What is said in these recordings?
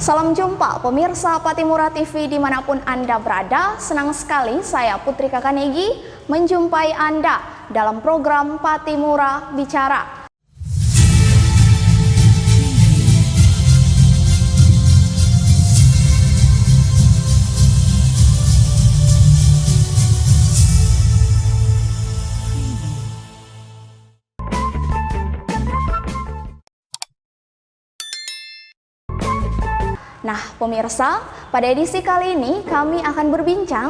Salam jumpa pemirsa Patimura TV dimanapun Anda berada. Senang sekali saya Putri Kakanegi menjumpai Anda dalam program Patimura Bicara. Nah, pemirsa, pada edisi kali ini kami akan berbincang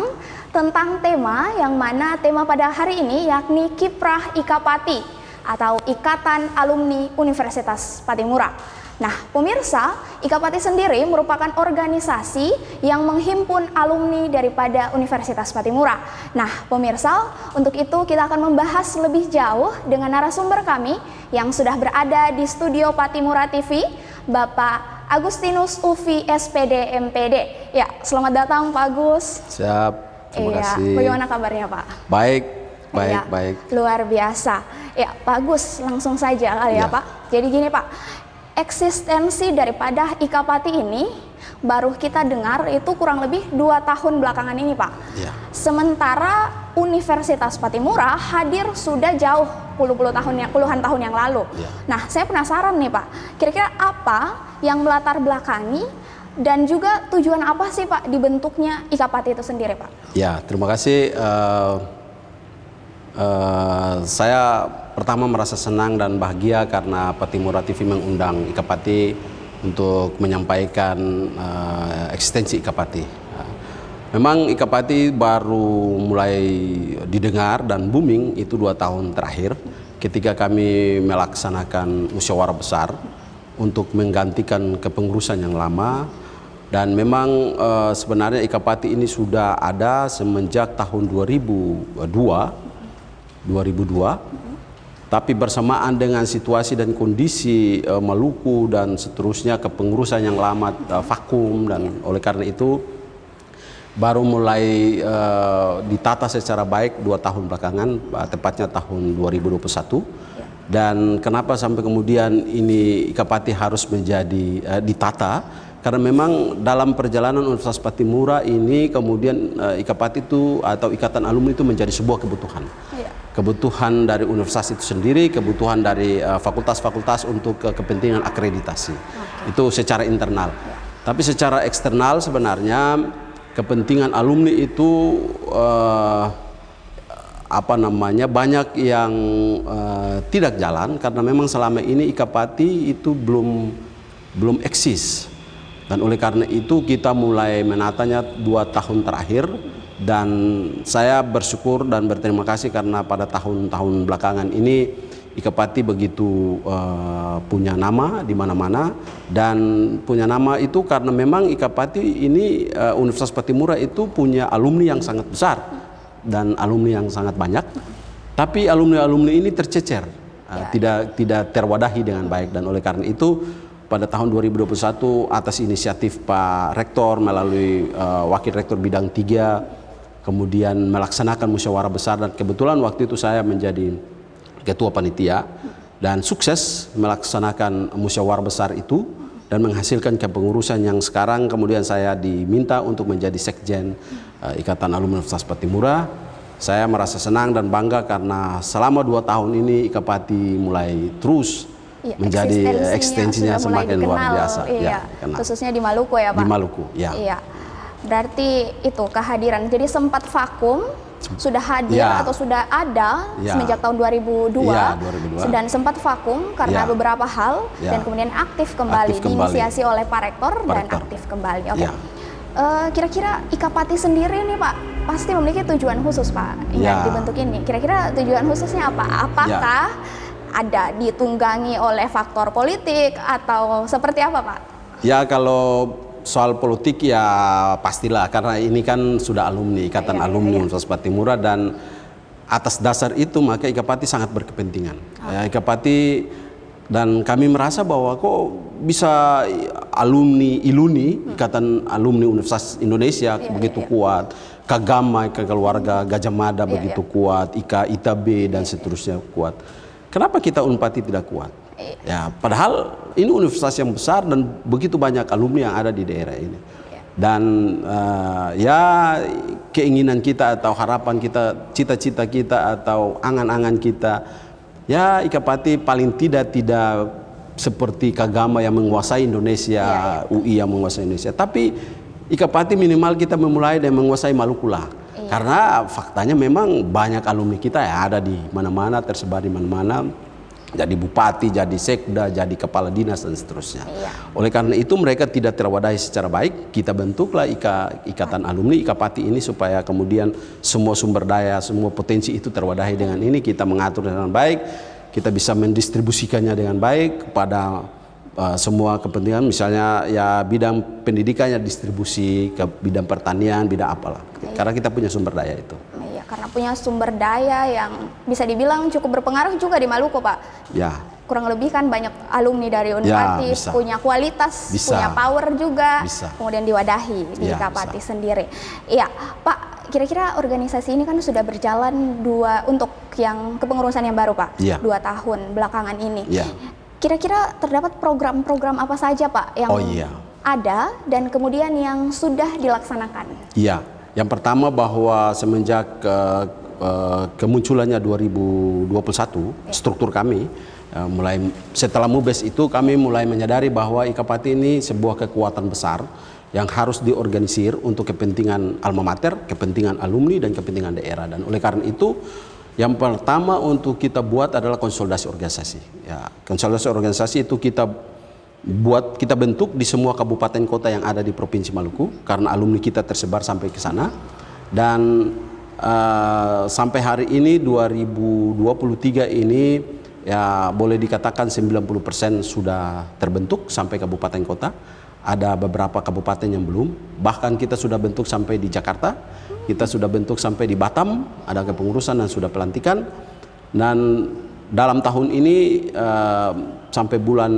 tentang tema yang mana tema pada hari ini yakni Kiprah Ikapati atau Ikatan Alumni Universitas Patimura. Nah, pemirsa, Ikapati sendiri merupakan organisasi yang menghimpun alumni daripada Universitas Patimura. Nah, pemirsa, untuk itu kita akan membahas lebih jauh dengan narasumber kami yang sudah berada di studio Patimura TV, Bapak Agustinus Ufi SPD MPD. Ya, selamat datang Pak Agus. Siap, terima kasih. Bagaimana kabarnya Pak? Baik, baik, ya, baik. Luar biasa. Ya, Pak Agus, langsung saja kali ya Pak. Jadi gini Pak, eksistensi daripada Ikapati ini baru kita dengar itu kurang lebih 2 tahun belakangan ini Pak. Ya. Sementara Universitas Patimura hadir sudah jauh puluhan tahun yang lalu. Ya. Nah, saya penasaran nih Pak, kira-kira apa yang melatar belakangi dan juga tujuan apa sih Pak dibentuknya Ikapati itu sendiri Pak? Ya, terima kasih. Saya pertama merasa senang dan bahagia karena Patimura TV mengundang Ikapati untuk menyampaikan eksistensi Ikapati. Memang Ikapati baru mulai didengar dan booming itu 2 tahun terakhir ketika kami melaksanakan musyawarah besar untuk menggantikan kepengurusan yang lama. Dan memang sebenarnya Ikapati ini sudah ada semenjak tahun 2002. Tapi bersamaan dengan situasi dan kondisi Maluku dan seterusnya kepengurusan yang lama vakum, dan oleh karena itu baru mulai ditata secara baik 2 tahun belakangan, tepatnya tahun 2021. Dan kenapa sampai kemudian ini Ikapati harus menjadi ditata? Karena memang dalam perjalanan Universitas Patimura ini kemudian Ikapati itu atau Ikatan Alumni itu menjadi sebuah kebutuhan. Kebutuhan dari universitas itu sendiri, kebutuhan dari fakultas-fakultas untuk kepentingan akreditasi. Itu secara internal. Tapi secara eksternal sebenarnya kepentingan alumni itu banyak yang tidak jalan karena memang selama ini Ikapati itu belum eksis. Dan oleh karena itu kita mulai menatanya 2 tahun terakhir, dan saya bersyukur dan berterima kasih karena pada tahun-tahun belakangan ini Ikapati begitu punya nama di mana-mana, dan punya nama itu karena memang Ikapati ini Universitas Patimura itu punya alumni yang sangat besar dan alumni yang sangat banyak, tapi alumni-alumni ini tercecer, tidak terwadahi dengan baik. Dan oleh karena itu pada tahun 2021 atas inisiatif Pak Rektor melalui Wakil Rektor Bidang 3 kemudian melaksanakan musyawarah besar, dan kebetulan waktu itu saya menjadi ketua panitia dan sukses melaksanakan musyawarah besar itu dan menghasilkan kepengurusan yang sekarang kemudian saya diminta untuk menjadi sekjen Ikatan Alumni Universitas Patimura. Saya merasa senang dan bangga karena selama 2 tahun ini Ikapati mulai terus menjadi eksistensinya semakin luar biasa. Khususnya di Maluku ya Pak? Di Maluku, ya. Iya. Berarti itu kehadiran, jadi sempat vakum, sudah hadir atau sudah ada semenjak tahun 2002, dan sempat vakum karena beberapa hal, dan kemudian aktif kembali, diinisiasi oleh Pak Rektor dan aktif kembali. Oke. Kira-kira Ikapati sendiri nih Pak pasti memiliki tujuan khusus Pak yang dibentuk ini. Kira-kira tujuan khususnya apa? Apakah ada ditunggangi oleh faktor politik atau seperti apa Pak? Ya, kalau soal politik ya pastilah, karena ini kan sudah alumni, Ikatan Alumni Universitas Patimura, dan atas dasar itu maka Ikapati sangat berkepentingan. Ikapati dan kami merasa bahwa kok bisa ILUNI, Ikatan Alumni Universitas Indonesia begitu kuat, Kagama, keluarga Gajah Mada begitu kuat, IKA, ITB dan seterusnya kuat. Kenapa kita Unpati tidak kuat? Ya, padahal ini universitas yang besar dan begitu banyak alumni yang ada di daerah ini. Dan ya keinginan kita atau harapan kita, cita-cita kita atau angan-angan kita, ya Ikapati paling tidak seperti Kagama yang menguasai Indonesia, UI yang menguasai Indonesia. Tapi Ikapati minimal kita memulai dan menguasai Maluku lah. Karena faktanya memang banyak alumni kita yang ada di mana-mana, tersebar di mana-mana. Jadi bupati, jadi sekda, jadi kepala dinas dan seterusnya. Oleh karena itu mereka tidak terwadahi secara baik. Kita bentuklah ikatan alumni Ikapati ini supaya kemudian semua sumber daya, semua potensi itu terwadahi dengan ini. Kita mengatur dengan baik, kita bisa mendistribusikannya dengan baik kepada semua kepentingan. Misalnya ya bidang pendidikannya distribusi ke bidang pertanian, bidang apalah. Karena kita punya sumber daya itu. Karena punya sumber daya yang bisa dibilang cukup berpengaruh juga di Maluku, Pak. Ya. Kurang lebih kan banyak alumni dari Unpati, punya kualitas, punya power juga, kemudian diwadahi di Ikapati sendiri. Iya, Pak, kira-kira organisasi ini kan sudah berjalan untuk yang kepengurusan yang baru, Pak, 2 tahun belakangan ini. Kira-kira terdapat program-program apa saja, Pak, yang ada dan kemudian yang sudah dilaksanakan? Iya. Yang pertama bahwa semenjak kemunculannya 2021 struktur kami mulai setelah MUBES itu kami mulai menyadari bahwa Ikapati ini sebuah kekuatan besar yang harus diorganisir untuk kepentingan alma mater, kepentingan alumni dan kepentingan daerah. Dan oleh karena itu yang pertama untuk kita buat adalah konsolidasi organisasi. Ya, konsolidasi organisasi itu kita bentuk di semua kabupaten kota yang ada di Provinsi Maluku karena alumni kita tersebar sampai ke sana. Dan sampai hari ini 2023 ini ya boleh dikatakan 90% sudah terbentuk sampai kabupaten kota. Ada beberapa kabupaten yang belum, bahkan kita sudah bentuk sampai di Jakarta, kita sudah bentuk sampai di Batam, ada kepengurusan dan sudah pelantikan. Dan dalam tahun ini sampai bulan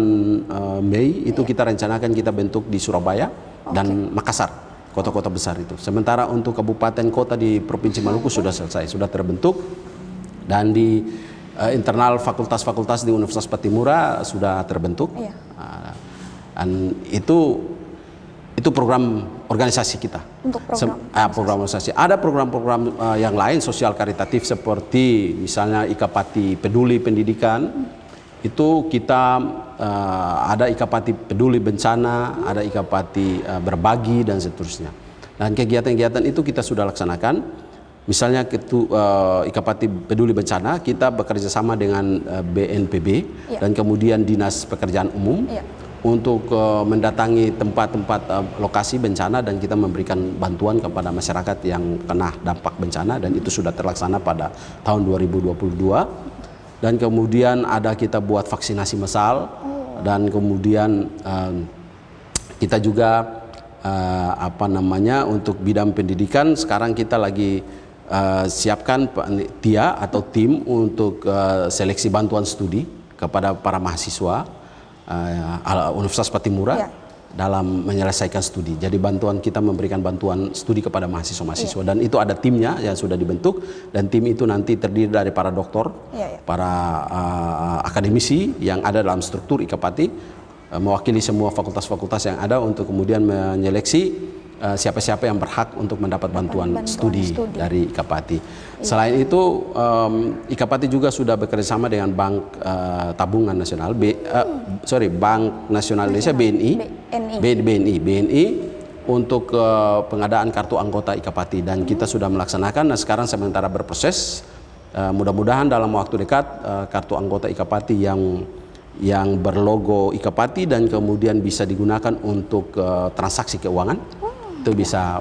Mei itu kita rencanakan kita bentuk di Surabaya dan Makassar, kota-kota besar itu. Sementara untuk kabupaten kota di Provinsi Maluku sudah selesai, sudah terbentuk. Dan di internal fakultas-fakultas di Universitas Patimura sudah terbentuk. Dan itu program organisasi kita. Untuk program organisasi. Ada program-program yang lain sosial karitatif seperti misalnya Ikapati Peduli Pendidikan. Itu kita ada Ikapati Peduli Bencana, ada Ikapati Berbagi dan seterusnya. Dan kegiatan-kegiatan itu kita sudah laksanakan. Misalnya Ikapati Peduli Bencana kita bekerja sama dengan BNPB dan kemudian Dinas Pekerjaan Umum untuk mendatangi tempat-tempat lokasi bencana dan kita memberikan bantuan kepada masyarakat yang kena dampak bencana, dan itu sudah terlaksana pada tahun 2022. Dan kemudian ada kita buat vaksinasi massal, dan kemudian kita juga untuk bidang pendidikan sekarang kita lagi siapkan panitia atau tim untuk seleksi bantuan studi kepada para mahasiswa Universitas Patimura dalam menyelesaikan studi. Jadi kita memberikan bantuan studi kepada mahasiswa-mahasiswa dan itu ada timnya yang sudah dibentuk, dan tim itu nanti terdiri dari para doktor, para akademisi yang ada dalam struktur Ikapati, mewakili semua fakultas-fakultas yang ada untuk kemudian menyeleksi siapa-siapa yang berhak untuk mendapat bantuan studi dari Ikapati. Selain itu, Ikapati juga sudah bekerjasama dengan Bank Tabungan Nasional, Bank Nasional Indonesia BNI untuk pengadaan kartu anggota Ikapati, dan kita sudah melaksanakan. Nah, sekarang sementara berproses. Mudah-mudahan dalam waktu dekat kartu anggota Ikapati yang berlogo Ikapati dan kemudian bisa digunakan untuk transaksi keuangan itu bisa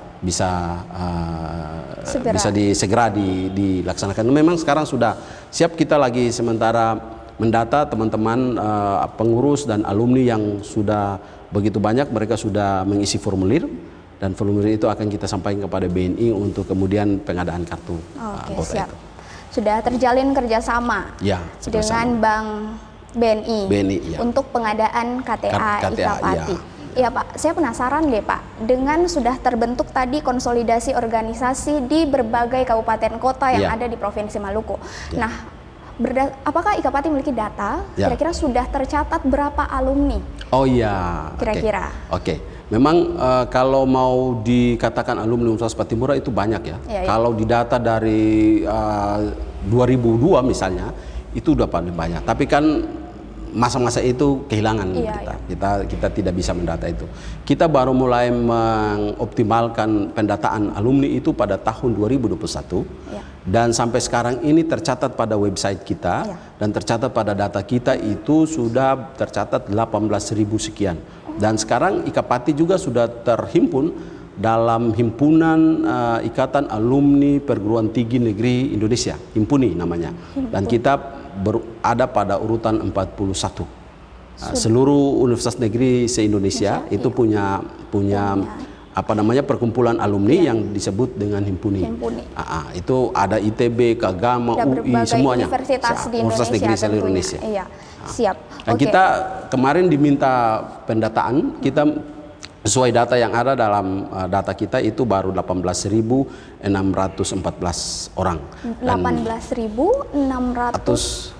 segera dilaksanakan. Memang sekarang sudah siap, kita lagi sementara mendata teman-teman pengurus dan alumni yang sudah begitu banyak. Mereka sudah mengisi formulir dan formulir itu akan kita sampaikan kepada BNI untuk kemudian pengadaan kartu anggota itu. Sudah terjalin kerjasama dengan Bank BNI untuk pengadaan KTA Ikapati. Ya Pak, saya penasaran deh Pak, dengan sudah terbentuk tadi konsolidasi organisasi di berbagai kabupaten kota yang ada di Provinsi Maluku. Nah, apakah IKAPATI memiliki data Ya. kira-kira sudah tercatat berapa alumni? Oh iya. Kira-kira. Oke. Memang kalau mau dikatakan alumni Universitas Patimura itu banyak ya. Iya, iya. Kalau di data dari 2002 misalnya itu udah paling banyak. Tapi kan masa-masa itu kehilangan Iya, kita tidak bisa mendata itu. Kita baru mulai mengoptimalkan pendataan alumni itu pada tahun 2021. Iya. Dan sampai sekarang ini tercatat pada website kita Iya. dan tercatat pada data kita itu sudah tercatat 18.000 sekian. Dan sekarang IKAPATI juga sudah terhimpun dalam himpunan Ikatan Alumni Perguruan Tinggi Negeri Indonesia, Himpuni namanya. Dan kita ada pada urutan 41. Seluruh universitas negeri se-Indonesia itu punya apa namanya perkumpulan alumni yang disebut dengan Himpuni. Itu ada ITB, Kagama, Ada UI, berbagai semuanya. universitas di Universitas Indonesia negeri seluruh tentunya. Indonesia. Iya, siap. Dan Oke. kita kemarin diminta pendataan, kita sesuai data yang ada dalam data kita itu baru 18.614 orang. 18.600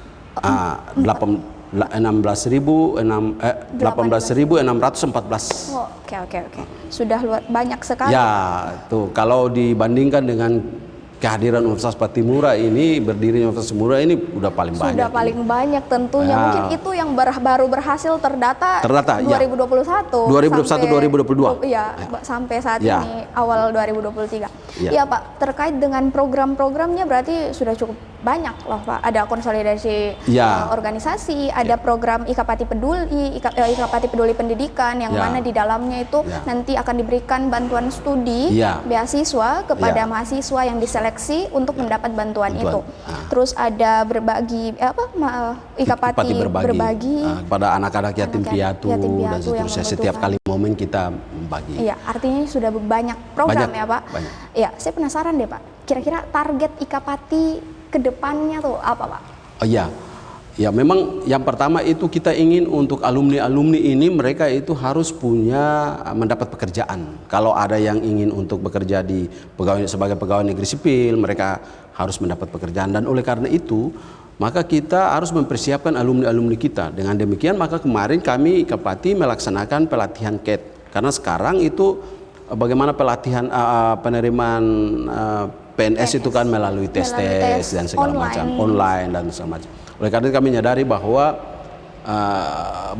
18.614. Oke. Sudah banyak sekali. Ya, tuh kalau dibandingkan dengan kehadiran Universitas Patimura ini, berdirinya Universitas Patimura ini udah paling banyak. Sudah paling banyak tentunya. Ya. Mungkin itu yang baru berhasil terdata, ya. 2021. 2021 2022. Iya, sampai saat Ya. ini awal 2023. Ya. Iya, Pak. Terkait dengan program-programnya berarti sudah cukup banyak loh, Pak. Ada konsolidasi Ya. organisasi, ada program IKAPATI Peduli, IKAPATI Peduli Pendidikan yang Ya. mana di dalamnya itu nanti akan diberikan bantuan studi beasiswa kepada mahasiswa yang diseleksi untuk mendapat bantuan itu. Terus ada berbagi IKAPATI berbagi kepada anak-anak yatim piatu dan seterusnya. Setiap kali momen kita membagi. Iya, artinya sudah banyak program ya, Pak. Banyak. Iya, saya penasaran deh, Pak. Kira-kira target IKAPATI ke depannya tuh apa, Pak? Oh iya. Ya memang yang pertama itu kita ingin untuk alumni-alumni ini mereka itu harus mendapat pekerjaan. Kalau ada yang ingin untuk bekerja sebagai pegawai negeri sipil, mereka harus mendapat pekerjaan. Dan oleh karena itu, maka kita harus mempersiapkan alumni-alumni kita. Dengan demikian maka kemarin kami IKAPATI melaksanakan pelatihan CAT. Karena sekarang itu bagaimana pelatihan penerimaan PNS itu kan melalui tes dan segala macam online dan segala macam. Oleh karena itu kami menyadari bahwa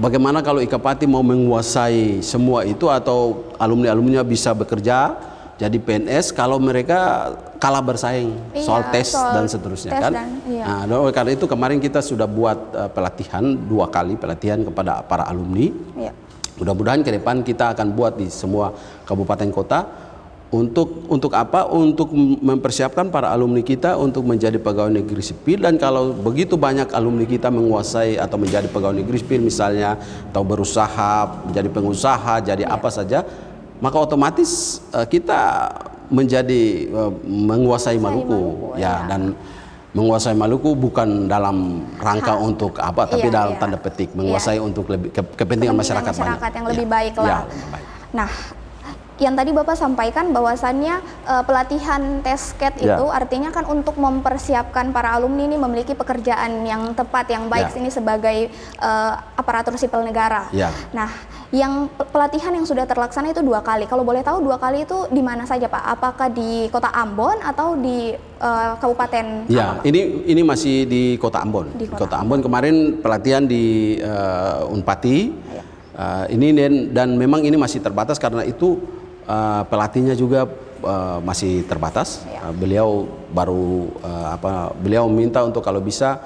bagaimana kalau IKAPATI mau menguasai semua itu atau alumni-alumninya bisa bekerja jadi PNS kalau mereka kalah bersaing soal tes dan seterusnya kan. Nah, oleh karena itu kemarin kita sudah buat pelatihan 2 kali pelatihan kepada para alumni. Mudah-mudahan ke depan kita akan buat di semua kabupaten kota. Untuk apa? Untuk mempersiapkan para alumni kita untuk menjadi pegawai negeri sipil. Dan kalau begitu banyak alumni kita menguasai atau menjadi pegawai negeri sipil misalnya, atau berusaha menjadi pengusaha, jadi apa saja, maka otomatis kita menjadi menguasai Maluku ya. Dan menguasai Maluku bukan dalam rangka untuk apa, tapi dalam tanda petik menguasai untuk lebih kepentingan masyarakat yang lebih baik lah. Nah, yang tadi Bapak sampaikan bahwasannya pelatihan tes CAT itu artinya kan untuk mempersiapkan para alumni ini memiliki pekerjaan yang tepat, yang baik ini sebagai aparatur sipil negara. Nah, yang pelatihan yang sudah terlaksana itu 2 kali. Kalau boleh tahu 2 kali itu di mana saja, Pak? Apakah di Kota Ambon atau di Kabupaten? Ya, ini masih di Kota Ambon. Di Kota Ambon kemarin pelatihan di Unpati. Ini dan memang ini masih terbatas karena itu pelatihnya juga masih terbatas. Beliau baru beliau minta untuk kalau bisa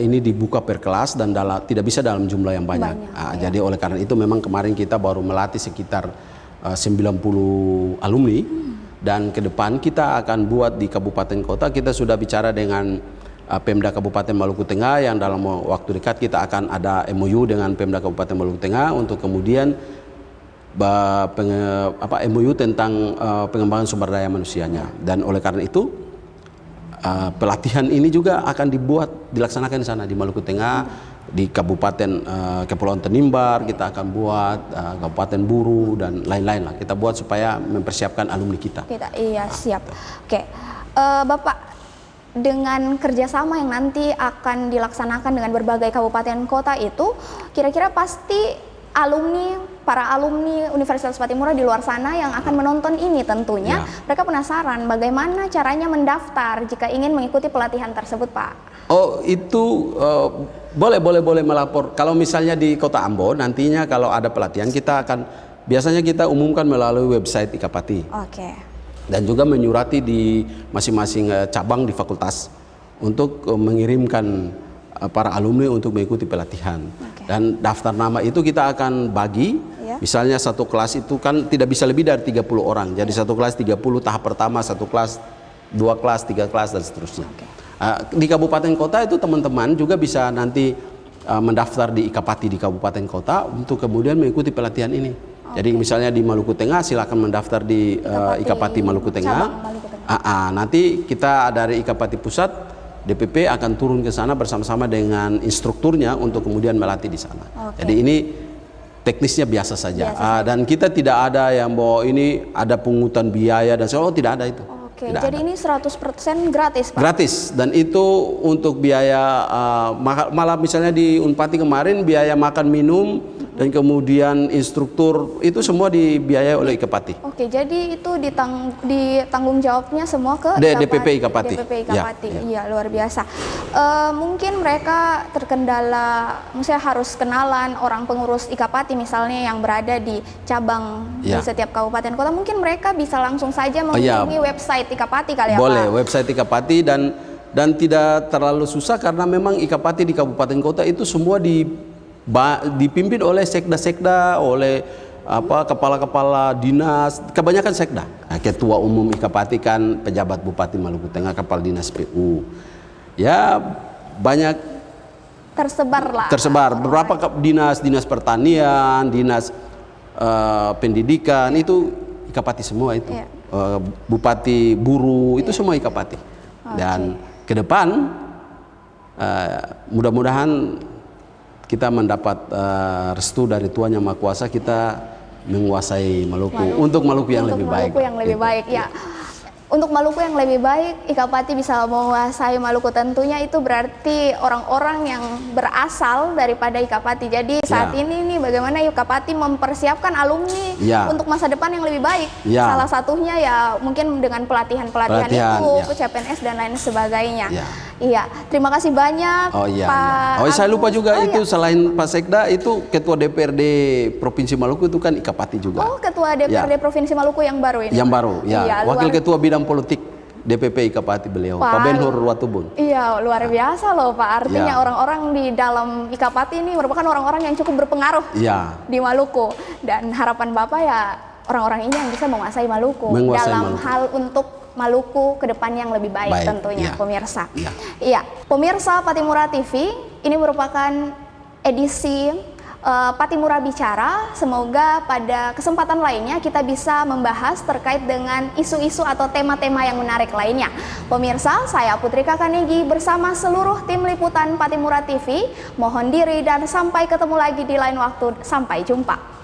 ini dibuka per kelas dan tidak bisa dalam jumlah yang banyak. Jadi oleh karena itu memang kemarin kita baru melatih sekitar 90 alumni dan ke depan kita akan buat di kabupaten kota. Kita sudah bicara dengan Pemda Kabupaten Maluku Tengah yang dalam waktu dekat kita akan ada MOU dengan Pemda Kabupaten Maluku Tengah untuk kemudian MOU tentang pengembangan sumber daya manusianya. Dan oleh karena itu pelatihan ini juga akan dilaksanakan di sana di Maluku Tengah, di Kabupaten Kepulauan Tanimbar kita akan buat, Kabupaten Buru dan lain-lain lah. Kita buat supaya mempersiapkan alumni kita. Iya, siap. Oke, Bapak, dengan kerjasama yang nanti akan dilaksanakan dengan berbagai kabupaten kota itu, kira-kira pasti para alumni Universitas Patimura di luar sana yang akan menonton ini tentunya, mereka penasaran bagaimana caranya mendaftar jika ingin mengikuti pelatihan tersebut, Pak. Oh, itu boleh melapor. Kalau misalnya di Kota Ambon nantinya kalau ada pelatihan biasanya kita umumkan melalui website IKAPATI. Oke. Dan juga menyurati di masing-masing cabang di fakultas untuk mengirimkan para alumni untuk mengikuti pelatihan. Dan daftar nama itu kita akan bagi, misalnya satu kelas itu kan tidak bisa lebih dari 30 orang. Jadi satu kelas 30, tahap pertama satu kelas, 2 kelas, 3 kelas dan seterusnya. Di kabupaten kota itu teman-teman juga bisa nanti mendaftar di IKAPATI di kabupaten kota untuk kemudian mengikuti pelatihan ini. Jadi misalnya di Maluku Tengah silakan mendaftar di IKAPATI Maluku Tengah. Nanti kita dari IKAPATI Pusat DPP akan turun ke sana bersama-sama dengan instrukturnya untuk kemudian melatih di sana. Jadi ini teknisnya biasa saja. Dan kita tidak ada yang bahwa ini ada pungutan biaya dan sebagainya. Tidak ada itu. Jadi ini 100% gratis, Pak? Gratis, dan itu untuk biaya malah misalnya di Unpati kemarin biaya makan minum dan kemudian instruktur itu semua dibiayai oleh IKAPATI. Jadi itu ditanggung jawabnya semua ke DPP IKAPATI. DPP IKAPATI. Iya, luar biasa. Mungkin mereka terkendala, misalnya harus kenalan orang pengurus IKAPATI misalnya yang berada di cabang di setiap kabupaten kota. Mungkin mereka bisa langsung saja mengunjungi website IKAPATI kali ya, Pak? Boleh, website IKAPATI dan tidak terlalu susah karena memang IKAPATI di kabupaten kota itu semua dipimpin oleh sekda-sekda, oleh kepala-kepala dinas, kebanyakan sekda. Ketua umum IKAPATI kan pejabat Bupati Maluku Tengah, kepala dinas PU. Ya banyak tersebar beberapa dinas pertanian, dinas pendidikan itu IKAPATI semua itu. Bupati Buru itu semua IKAPATI. Dan ke depan mudah-mudahan kita mendapat restu dari Tuhan Yang Maha Kuasa, kita menguasai Maluku untuk Maluku yang lebih baik. Maluku yang lebih baik, ya. Untuk Maluku yang lebih baik, IKAPATI bisa menguasai Maluku, tentunya itu berarti orang-orang yang berasal daripada IKAPATI. Jadi saat ini nih bagaimana IKAPATI mempersiapkan alumni untuk masa depan yang lebih baik. Salah satunya ya mungkin dengan pelatihan itu, CPNS dan lain sebagainya. Iya, terima kasih banyak Pak. Saya lupa juga selain Pak Sekda itu Ketua DPRD Provinsi Maluku itu kan IKAPATI juga. Ketua DPRD Provinsi Maluku yang baru ini. Yang baru, Wakil Ketua Bidang Politik DPP IKAPATI beliau, Pak Ben-Hur Watubun. Iya, luar biasa loh Pak. Artinya orang-orang di dalam IKAPATI ini merupakan orang-orang yang cukup berpengaruh di Maluku. Dan harapan Bapak ya orang-orang ini yang bisa menguasai Maluku dalam hal untuk Maluku ke depan yang lebih baik tentunya, pemirsa. Iya, pemirsa Patimura TV, ini merupakan edisi Patimura Bicara. Semoga pada kesempatan lainnya kita bisa membahas terkait dengan isu-isu atau tema-tema yang menarik lainnya. Pemirsa, saya Putri Kakanegi bersama seluruh tim liputan Patimura TV mohon diri dan sampai ketemu lagi di lain waktu. Sampai jumpa.